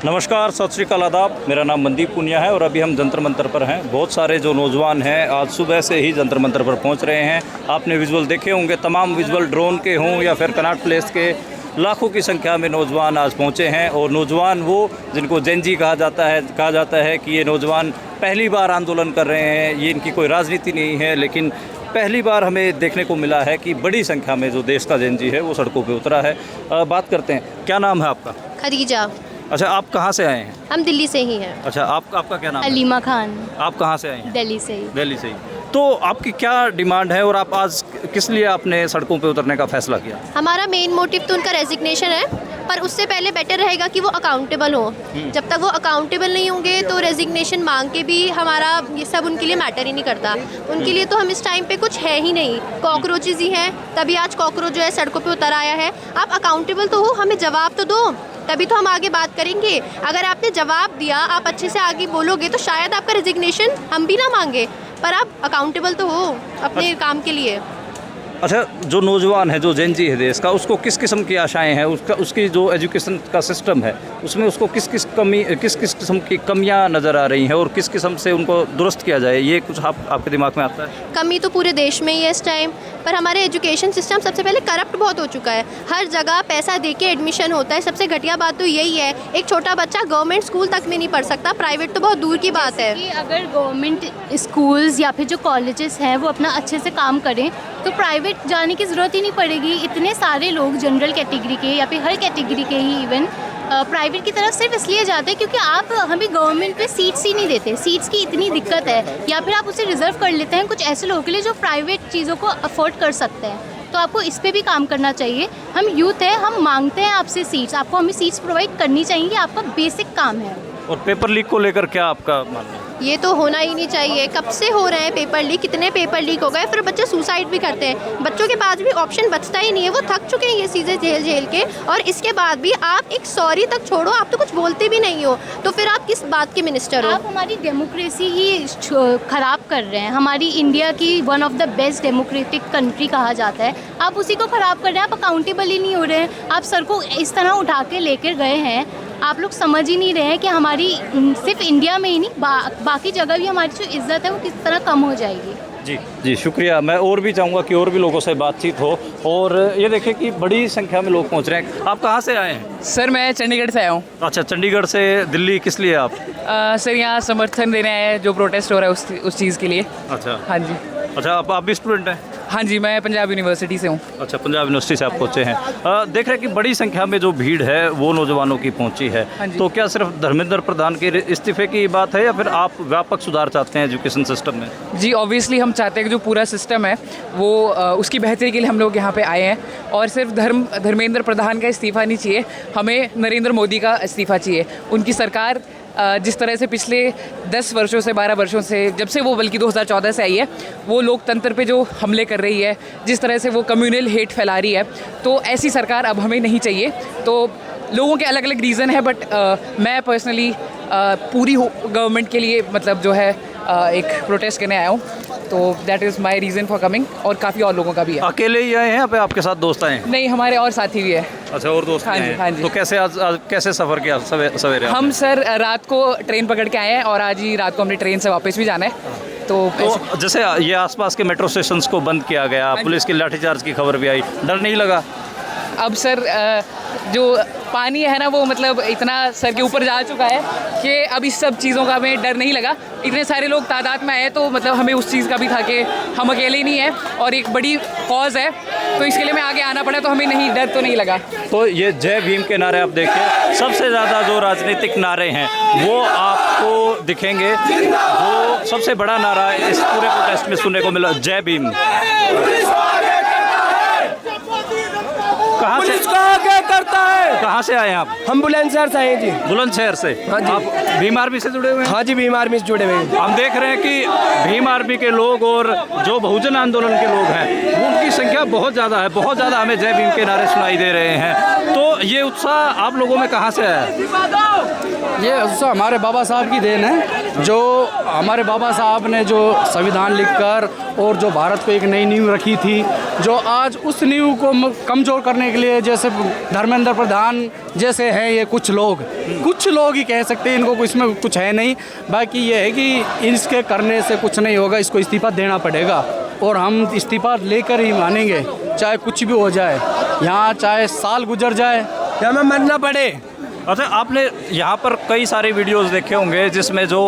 नमस्कार, सत श्रीकाल, आदाब। मेरा नाम मनदीप पुनिया है और अभी हम जंतर मंतर पर हैं। बहुत सारे जो नौजवान हैं आज सुबह से ही जंतर मंतर पर पहुंच रहे हैं। आपने विजुअल देखे होंगे, तमाम विजुअल ड्रोन के हों या फिर कनॉट प्लेस के, लाखों की संख्या में नौजवान आज पहुंचे हैं। और नौजवान वो जिनको जेन जी कहा जाता है कि ये नौजवान पहली बार आंदोलन कर रहे हैं। ये इनकी कोई राजनीति नहीं है, लेकिन पहली बार हमें देखने को मिला है कि बड़ी संख्या में जो देश का जेन जी है वो सड़कों पे उतरा है। बात करते हैं, क्या नाम है आपका? खदीजा। अच्छा, आप कहाँ से आए हैं? हम दिल्ली से ही हैं। अच्छा, आपका क्या नाम है? अलीमा खान। आप कहाँ से आए हैं? दिल्ली से ही। दिल्ली से ही। तो आपकी क्या डिमांड है और आप आज किस लिए आपने सड़कों पे उतरने का फैसला किया? हमारा मेन मोटिव तो उनका रेजिग्नेशन है, पर उससे पहले बेटर रहेगा कि वो अकाउंटेबल हो। जब तक वो अकाउंटेबल नहीं होंगे तो रेजिग्नेशन मांग के भी हमारा ये सब उनके लिए मैटर ही नहीं करता। उनके लिए तो हम इस टाइम पे कुछ है ही नहीं, कॉकरोचेज ही हैं। तभी आज कॉकरोच जो है सड़कों पे उतर आया है। आप अकाउंटेबल तो हो, हमें जवाब तो दो, तभी तो हम आगे बात करेंगे। अगर आपने जवाब दिया, आप अच्छे से आगे बोलोगे तो शायद आपका रेजिग्नेशन हम भी ना मांगे, पर आप अकाउंटेबल तो हो अपने काम के लिए। अच्छा, जो नौजवान है, जो जेन जी है देश का, उसको किस किस्म की आशाएं हैं? उसकी जो एजुकेशन का सिस्टम है उसमें उसको किस किस किस्म की कमियां नज़र आ रही हैं और किस किस्म से उनको दुरुस्त किया जाए, ये कुछ आपके दिमाग में आता है? कमी तो पूरे देश में ही है इस टाइम, पर हमारे एजुकेशन सिस्टम सबसे पहले करप्ट बहुत हो चुका है। हर जगह पैसा दे के एडमिशन होता है। सबसे घटिया बात तो यही है, एक छोटा बच्चा गवर्नमेंट स्कूल तक में नहीं पढ़ सकता, प्राइवेट तो बहुत दूर की बात है। कि अगर गवर्नमेंट स्कूल्स या फिर जो कॉलेजेस हैं वो अपना अच्छे से काम करें तो प्राइवेट जाने की ज़रूरत ही नहीं पड़ेगी। इतने सारे लोग जनरल कैटेगरी के या फिर हर कैटेगरी के ही इवन प्राइवेट की तरफ सिर्फ इसलिए जाते हैं क्योंकि आप हमें गवर्नमेंट पे सीट्स ही नहीं देते। सीट्स की इतनी दिक्कत है, या फिर आप उसे रिजर्व कर लेते हैं कुछ ऐसे लोगों के लिए जो प्राइवेट चीज़ों को अफोर्ड कर सकते हैं। तो आपको इस पे भी काम करना चाहिए। हम यूथ हैं, हम मांगते हैं आपसे सीट्स, आपको हमें सीट्स प्रोवाइड करनी चाहिए, ये आपका बेसिक काम है। और पेपर लीक को लेकर क्या आपका मानना है? ये तो होना ही नहीं चाहिए। कब से हो रहे हैं पेपर लीक, कितने पेपर लीक हो गए, फिर बच्चे सुसाइड भी करते हैं। बच्चों के पास भी ऑप्शन बचता ही नहीं है, वो थक चुके हैं ये चीज़ें झेल के। और इसके बाद भी आप एक सॉरी तक छोड़ो, आप तो कुछ बोलते भी नहीं हो, तो फिर आप किस बात के मिनिस्टर हो? आप हमारी डेमोक्रेसी ही ख़राब कर रहे हैं। हमारी इंडिया की one of the best democratic country कहा जाता है, आप उसी को ख़राब कर रहे हैं। आप अकाउंटेबल ही नहीं हो रहे हैं। आप सर को इस तरह उठा के लेकर गए हैं, आप लोग समझ ही नहीं रहे हैं कि हमारी सिर्फ इंडिया में ही नहीं बाकी जगह भी हमारी जो इज़्ज़त है वो किस तरह कम हो जाएगी। जी शुक्रिया। मैं और भी चाहूँगा कि और भी लोगों से बातचीत हो। और ये देखें कि बड़ी संख्या में लोग पहुँच रहे हैं। आप कहाँ से आए हैं? सर मैं चंडीगढ़ से आया हूँ। अच्छा, चंडीगढ़ से दिल्ली किस लिए आप? सर यहाँ समर्थन देने आए हैं जो प्रोटेस्ट हो रहा है उस चीज़ के लिए। अच्छा हाँ जी। अच्छा, आप भी स्टूडेंट हैं? हाँ जी, मैं पंजाब यूनिवर्सिटी से हूँ। अच्छा, पंजाब यूनिवर्सिटी से आप पहुँचे हैं। देख रहे हैं कि बड़ी संख्या में जो भीड़ है वो नौजवानों की पहुँची है। हाँ जी। तो क्या सिर्फ धर्मेंद्र प्रधान के इस्तीफे की बात है या फिर आप व्यापक सुधार चाहते हैं एजुकेशन सिस्टम में? जी ऑब्वियसली हम चाहते हैं कि जो पूरा सिस्टम है वो उसकी बेहतरी के लिए हम लोग यहाँ पे आए हैं। और सिर्फ धर्मेंद्र प्रधान का इस्तीफ़ा नहीं चाहिए, हमें नरेंद्र मोदी का इस्तीफ़ा चाहिए। उनकी सरकार जिस तरह से पिछले 10 वर्षों से 12 वर्षों से, जब से वो बल्कि 2014 से आई है, वो लोकतंत्र पे जो हमले कर रही है, जिस तरह से वो कम्युनल हेट फैला रही है, तो ऐसी सरकार अब हमें नहीं चाहिए। तो लोगों के अलग अलग रीज़न है, बट मैं पर्सनली पूरी गवर्नमेंट के लिए मतलब जो है एक प्रोटेस्ट करने आया हूँ। तो that is my reason for coming. और काफ़ी और लोगों का भी है। अकेले ही आए हैं या फिर आपके साथ दोस्त आए हैं? नहीं, हमारे और साथी भी है। अच्छा, और दोस्त हाँ जी, हैं? हाँ जी। तो कैसे आज कैसे सफ़र किया सवेरे? हम सर रात को ट्रेन पकड़ के आए हैं और आज ही रात को हमने ट्रेन से वापस भी जाना है। तो जैसे ये आसपास के मेट्रो स्टेशंस को बंद किया गया, पुलिस की लाठीचार्ज की खबर भी आई, डर नहीं लगा? अब सर जो पानी है ना वो मतलब इतना सर के ऊपर जा चुका है कि अब इस सब चीज़ों का हमें डर नहीं लगा। इतने सारे लोग तादाद में आए तो मतलब हमें उस चीज़ का भी था कि हम अकेले नहीं हैं और एक बड़ी कॉज है, तो इसके लिए हमें आगे आना पड़ा, तो हमें नहीं डर तो नहीं लगा। तो ये जय भीम के नारे आप देखिए, सबसे ज़्यादा जो राजनीतिक नारे हैं वो आपको दिखेंगे। जो सबसे बड़ा नारा इस पूरे प्रोटेस्ट में सुनने को मिला, जय भीम। कहाँ से आगे करता है? कहाँ से आए हैं आप? हम बुलंदशहर से आए हैं जी। बुलंदशहर से? हाँ जी। आप भीम आर्मी से जुड़े हुए हैं? हाँ जी, भीम आर्मी से जुड़े हुए हैं। हम देख रहे हैं कि भीम आर्मी के लोग और जो बहुजन आंदोलन के लोग हैं उनकी संख्या बहुत ज़्यादा है, बहुत ज़्यादा हमें जय भीम के नारे सुनाई दे रहे हैं। तो ये उत्साह आप लोगों में कहाँ से आया? ये उत्साह हमारे बाबा साहब की देन है। जो हमारे बाबा साहब ने जो संविधान लिखकर और जो भारत को एक नई नींव रखी थी, जो आज उस नींव को कमज़ोर करने के लिए, जैसे धर्मेंद्र प्रधान जैसे हैं ये कुछ लोग ही कह सकते हैं, इनको इसमें कुछ है नहीं। बाकी ये है कि इसके करने से कुछ नहीं होगा, इसको इस्तीफ़ा देना पड़ेगा और हम इस्तीफ़ा लेकर ही मानेंगे, चाहे कुछ भी हो जाए, यहाँ चाहे साल गुजर जाए या हमें मरना पड़े। अच्छा, आपने यहाँ पर कई सारे वीडियोस देखे होंगे जिसमें जो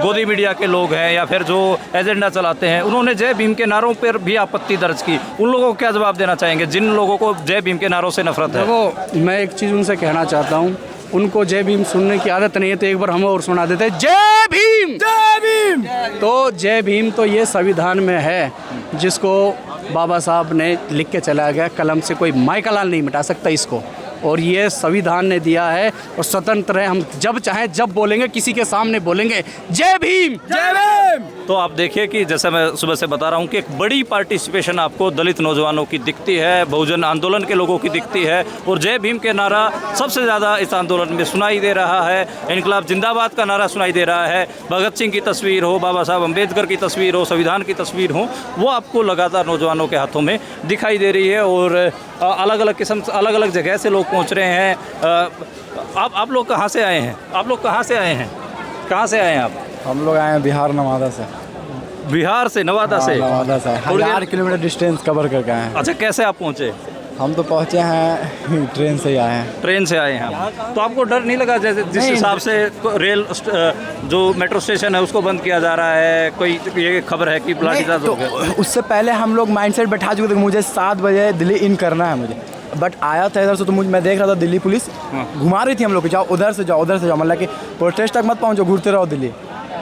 गोदी मीडिया के लोग हैं या फिर जो एजेंडा चलाते हैं, उन्होंने जय भीम के नारों पर भी आपत्ति दर्ज की। उन लोगों को क्या जवाब देना चाहेंगे जिन लोगों को जय भीम के नारों से नफरत है? देखो, मैं एक चीज़ उनसे कहना चाहता हूँ, उनको जय भीम सुनने की आदत नहीं है तो एक बार हमें और सुना देते जय भीम जय भीम। तो जय भीम तो ये संविधान में है, जिसको बाबा साहब ने लिख के चला गया, कलम से कोई माइकलाल नहीं मिटा सकता इसको, और ये संविधान ने दिया है और स्वतंत्र है। हम जब चाहें जब बोलेंगे, किसी के सामने बोलेंगे जय भीम जय भीम। तो आप देखिए कि जैसे मैं सुबह से बता रहा हूँ कि एक बड़ी पार्टिसिपेशन आपको दलित नौजवानों की दिखती है, बहुजन आंदोलन के लोगों की दिखती है, और जय भीम के नारा सबसे ज़्यादा इस आंदोलन में सुनाई दे रहा है। इनकलाब जिंदाबाद का नारा सुनाई दे रहा है। भगत सिंह की तस्वीर हो, बाबा साहब अम्बेडकर की तस्वीर हो, संविधान की तस्वीर हो, वो आपको लगातार नौजवानों के हाथों में दिखाई दे रही है। और अलग अलग किस्म, अलग अलग जगह से लोग पहुँच रहे हैं। आप लोग कहाँ से आए हैं? आप लोग कहाँ से आए हैं? कहाँ से आए हैं आप? हम लोग आए हैं बिहार नवादा से। बिहार से? नवादा से? नवादा से 1000 किलोमीटर डिस्टेंस कवर करके आए हैं। अच्छा, कैसे आप पहुँचे? हम तो पहुँचे हैं ट्रेन से ही आए हैं। ट्रेन से आए हैं। तो आपको डर नहीं लगा जैसे जिस हिसाब से रेल जो मेट्रो स्टेशन है उसको बंद किया जा रहा है, कोई ये खबर है कि लाठीचार्ज हो गया? उससे पहले हम लोग माइंडसेट बैठा चुके थे, मुझे 7 बजे दिल्ली इन करना है मुझे, बट आया था इधर से तो मैं देख रहा था दिल्ली पुलिस घुमा रही थी हम लोग को, जाओ उधर से जाओ उधर से जाओ, मतलब कि प्रोटेस्ट तक मत पहुँचो, घूरते रहो दिल्ली।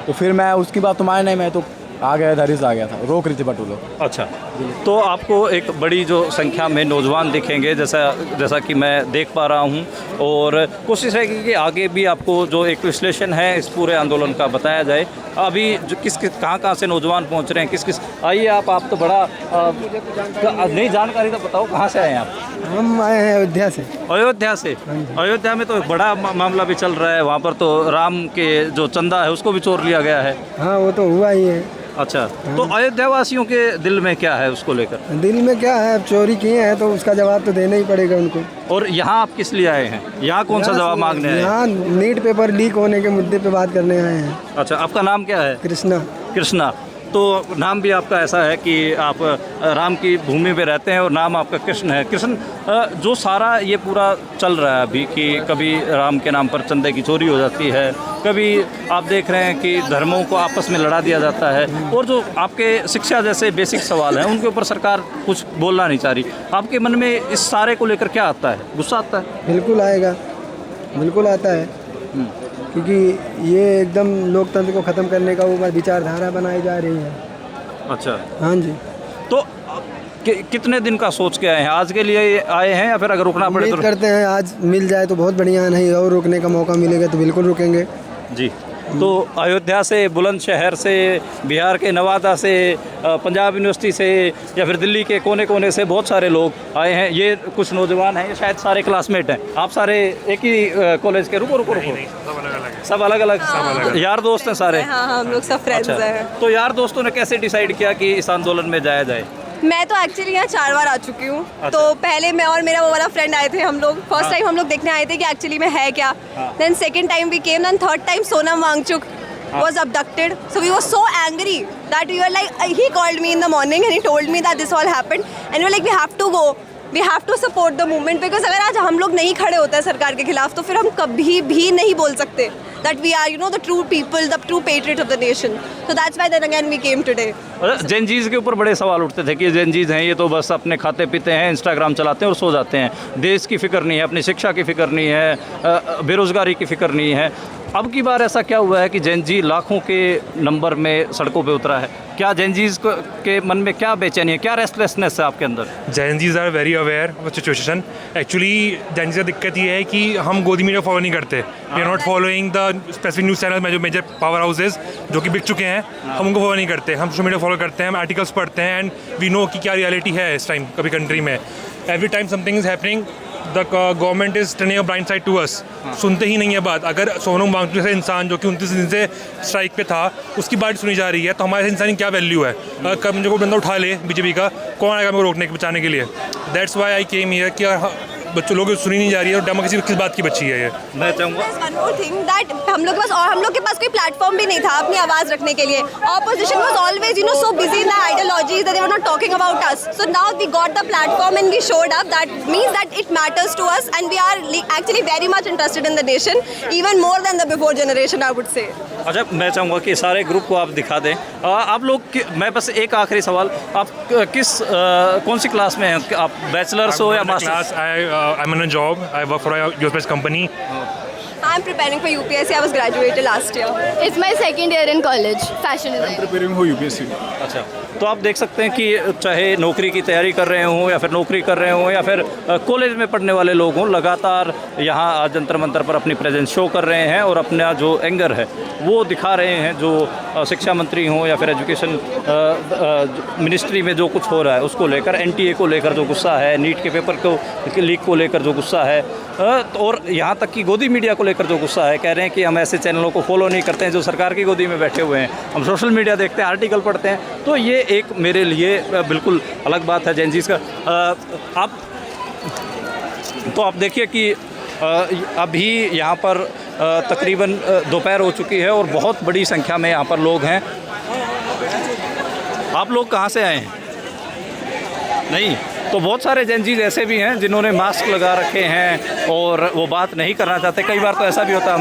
तो फिर मैं उसकी बात तो माने नहीं, मैं तो आ गया, इधर से आ गया था, रोक रही थी बट वो लोग। अच्छा, तो आपको एक बड़ी जो संख्या में नौजवान दिखेंगे जैसा कि मैं देख पा रहा हूं, और कोशिश है कि आगे भी आपको जो एक विश्लेषण है इस पूरे आंदोलन का बताया जाए। अभी जो कहाँ से नौजवान पहुंच रहे हैं, किस आइए आप तो बड़ा नई जानकारी तो बताओ, कहाँ से आए हैं आप? हम आए हैं अयोध्या से। अयोध्या से? अयोध्या में तो एक बड़ा मामला भी चल रहा है, वहाँ पर तो राम के जो चंदा है उसको भी चोर लिया गया है। हाँ, वो तो हुआ ही है। अच्छा, तो अयोध्या वासियों के दिल में क्या है उसको लेकर? दिल में क्या है, अब चोरी किए हैं तो उसका जवाब तो देना ही पड़ेगा उनको। और यहाँ आप किस लिए आए हैं? यहाँ कौन सा जवाब मांगने आए हैं? यहाँ नीट पेपर लीक होने के मुद्दे पे बात करने आए हैं। अच्छा, आपका नाम क्या है? कृष्णा। तो नाम भी आपका ऐसा है कि आप राम की भूमि पे रहते हैं और नाम आपका कृष्ण है। कृष्ण, जो सारा ये पूरा चल रहा है अभी कि कभी राम के नाम पर चंदे की चोरी हो जाती है, कभी आप देख रहे हैं कि धर्मों को आपस में लड़ा दिया जाता है, और जो आपके शिक्षा जैसे बेसिक सवाल हैं उनके ऊपर सरकार कुछ बोलना नहीं चाह रही, आपके मन में इस सारे को लेकर क्या आता है? गुस्सा आता है? बिल्कुल आएगा, बिल्कुल आता है, क्योंकि ये एकदम लोकतंत्र को ख़त्म करने का ऊपर विचारधारा बनाई जा रही है। अच्छा, हाँ जी। तो कितने दिन का सोच के आए हैं? आज के लिए आए हैं या फिर अगर रुकना पड़े तो? उम्मीद करते हैं आज मिल जाए तो बहुत बढ़िया, नहीं और रुकने का मौका मिलेगा तो बिल्कुल रुकेंगे जी। तो अयोध्या से, बुलंदशहर से, बिहार के नवादा से, पंजाब यूनिवर्सिटी से या फिर दिल्ली के कोने कोने से बहुत सारे लोग आए हैं। ये कुछ नौजवान हैं, ये शायद सारे क्लासमेट हैं। आप सारे एक ही कॉलेज के? रुको सब अलग अलग यार दोस्त हैं सारे? हाँ, हम लोग सब फ्रेंड्स हैं। तो यार दोस्तों ने कैसे डिसाइड किया कि इस आंदोलन में जाया जाए? मैं तो एक्चुअली यहाँ 4 बार आ चुकी हूँ। तो पहले मैं और मेरा वो वाला फ्रेंड आए थे, हम लोग फर्स्ट टाइम हम लोग देखने आए थे कि एक्चुअली में है क्या। Then second time we came, then third time Sonam Wangchuk was abducted, so we were so angry that we were like, he called me in the morning and he told me that this all happened and we were like, we have to go, we have to support the movement, because अगर आज हम लोग नहीं खड़े होते हैं सरकार के खिलाफ तो फिर हम कभी भी नहीं बोल सकते that we are, you know, the true people, the true patriot of the nation. So that's why then again we came today. Gen Zs के ऊपर बड़े सवाल उठते थे कि जेनजीज हैं ये तो बस अपने खाते पीते हैं, इंस्टाग्राम चलाते हैं और सो जाते हैं, देश की फिक्र नहीं है, अपनी शिक्षा की फिक्र नहीं है, बेरोज़गारी की फिक्र नहीं है। अब की बार ऐसा क्या हुआ है कि जेनजी लाखों के नंबर में सड़कों पे उतरा है? क्या जेनजीज के मन में क्या बेचैनी है, क्या रेस्टलेसनेस है आपके अंदर? Gen Zs are very aware of situation. Actually Gen Zs का दिक्कत ये है कि हम गोदी मीडिया फॉलो नहीं करते, we are not following the specific news channel में जो मेजर पावर हाउसेज जो कि बिक चुके हैं, हम उनको फॉलो नहीं करते। हम सोशल मीडिया फॉलो करते हैं, हम आर्टिकल्स पढ़ते हैं एंड वी नो कि क्या रियलिटी है इस टाइम कभी कंट्री में। Every time something is happening, the government is turning a blind side to us. सुनते ही नहीं है बात। अगर सोनम वांगचुक जैसा इंसान जो कि 29 दिन से स्ट्राइक पे था उसकी बात सुनी जा रही है तो हमारे इंसान की क्या वैल्यू है? कब मुझे कोई बंदा उठा ले बीजेपी का, कौन आएगा मेरे को रोकने बचाने के लिए? That's why I came here कि बच्चों लोग सुनी नहीं जा रही है और डेमोक्रेसी किस बात की बची है ये। मैं चाहूँगा One more thing that हम लोग के पास कोई प्लेटफॉर्म भी नहीं था अपनी आवाज रखने के लिए। Opposition was always so busy in the ideologies that they were not talking about us. So now we got the platform and we showed up. That means that it matters to us and we are actually very much interested in the nation, even more than the before generation, I would say. अच्छा, मैं चाहूँगा कि सारे group को आप दिखा दें। आप लोग मैं बस एक आखिरी सवाल, आप कौन सी क्लास में हैं? आप बैचलर्स हो या masters? I'm in a job. I work for a US-based company. I'm preparing for UPSC. I was graduated last year. It's my second year in college, fashion design. Preparing हो UPSC. अच्छा, तो आप देख सकते हैं कि चाहे नौकरी की तैयारी कर रहे हों या फिर नौकरी कर रहे हों या फिर कॉलेज में पढ़ने वाले लोग हों, लगातार यहाँ आज जंतर मंतर पर अपनी प्रेजेंस शो कर रहे हैं और अपना जो एंगर है वो दिखा रहे हैं। जो शिक्षा मंत्री हों या फिर एजुकेशन मिनिस्ट्री में जो कुछ हो रहा है उसको लेकर, NTA को लेकर जो गुस्सा है, नीट के पेपर को लीक को लेकर जो गुस्सा है, और यहाँ तक कि गोदी मीडिया को लेकर जो गुस्सा है। कह रहे हैं कि हम ऐसे चैनलों को फॉलो नहीं करते हैं जो सरकार की गोदी में बैठे हुए हैं, हम सोशल मीडिया देखते हैं, आर्टिकल पढ़ते हैं। तो ये एक मेरे लिए बिल्कुल अलग बात है जेनजीज का। आप देखिए कि अभी यहाँ पर तकरीबन दोपहर हो चुकी है और बहुत बड़ी संख्या में यहाँ पर लोग हैं। आप लोग कहाँ से आए हैं? नहीं, तो बहुत सारे जेनजीज ऐसे भी हैं जिन्होंने मास्क लगा रखे हैं और वो बात नहीं करना चाहते। कई बार तो ऐसा भी होता है,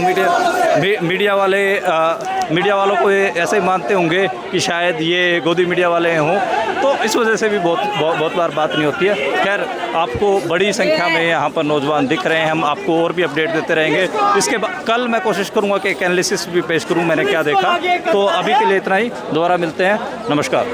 मीडिया वालों को ये ऐसे मानते होंगे कि शायद ये गोदी मीडिया वाले हों, तो इस वजह से भी बहुत बार बात नहीं होती है। खैर, आपको बड़ी संख्या में यहाँ पर नौजवान दिख रहे हैं, हम आपको और भी अपडेट देते रहेंगे। इसके बाद कल मैं कोशिश करूँगा कि एक एनालिसिस भी पेश करूँ मैंने क्या देखा। तो अभी के लिए इतना ही, दोबारा मिलते हैं, नमस्कार।